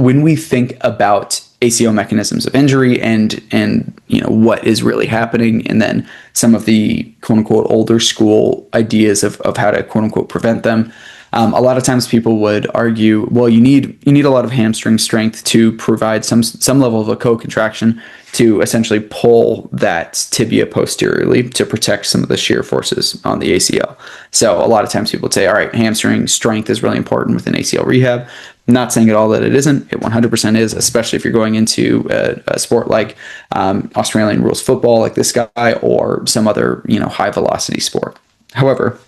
when we think about ACL mechanisms of injury and what is really happening, and then some of the quote unquote older school ideas of how to quote unquote prevent them. A lot of times people would argue, well, you need a lot of hamstring strength to provide some level of a co-contraction to essentially pull that tibia posteriorly to protect some of the shear forces on the ACL. So a lot of times people would say, all right, hamstring strength is really important within ACL rehab. Not saying at all that it isn't. It 100% is, especially if you're going into a sport like Australian rules football, like this guy, or some other high velocity sport. However,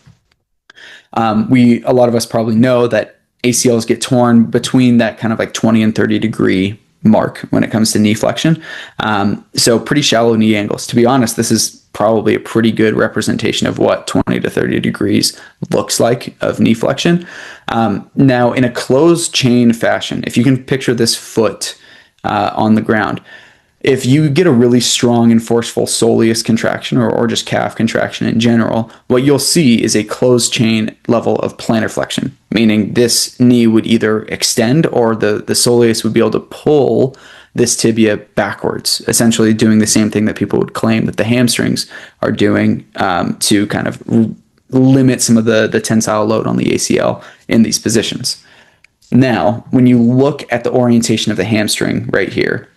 a lot of us probably know that ACLs get torn between that kind of like 20 and 30 degree mark when it comes to knee flexion. So pretty shallow knee angles. To be honest, this is probably a pretty good representation of what 20 to 30 degrees looks like of knee flexion. Now, in a closed chain fashion, if you can picture this foot on the ground, if you get a really strong and forceful soleus contraction or just calf contraction in general, what you'll see is a closed chain level of plantar flexion, meaning this knee would either extend or the soleus would be able to pull this tibia backwards, essentially doing the same thing that people would claim that the hamstrings are doing to kind of limit some of the tensile load on the ACL in these positions. Now, when you look at the orientation of the hamstring right here,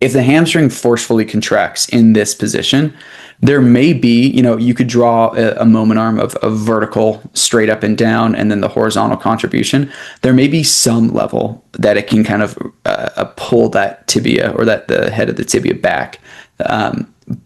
if the hamstring forcefully contracts in this position, there may be, you could draw a moment arm of vertical straight up and down, and then the horizontal contribution. There may be some level that it can kind of pull that tibia or the head of the tibia back.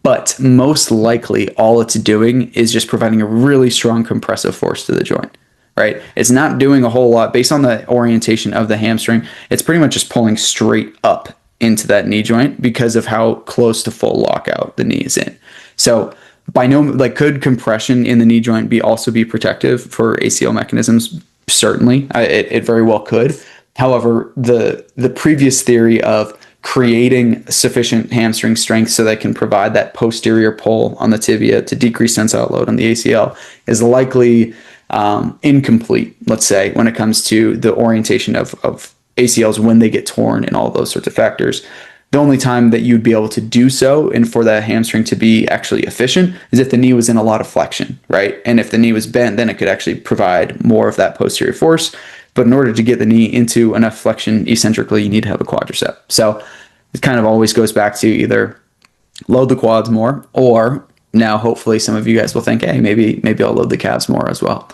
But most likely all it's doing is just providing a really strong compressive force to the joint, right? It's not doing a whole lot based on the orientation of the hamstring. It's pretty much just pulling straight up into that knee joint because of how close to full lockout the knee is in. So could compression in the knee joint also be protective for ACL mechanisms? Certainly, it very well could. However, the previous theory of creating sufficient hamstring strength so that can provide that posterior pull on the tibia to decrease tensile load on the ACL is likely incomplete, let's say, when it comes to the orientation of ACLs when they get torn and all those sorts of factors. The only time that you'd be able to do so and for that hamstring to be actually efficient is if the knee was in a lot of flexion, right? And if the knee was bent, then it could actually provide more of that posterior force. But in order to get the knee into enough flexion eccentrically, you need to have a quadricep. So it kind of always goes back to either load the quads more, or now hopefully some of you guys will think, hey, maybe I'll load the calves more as well.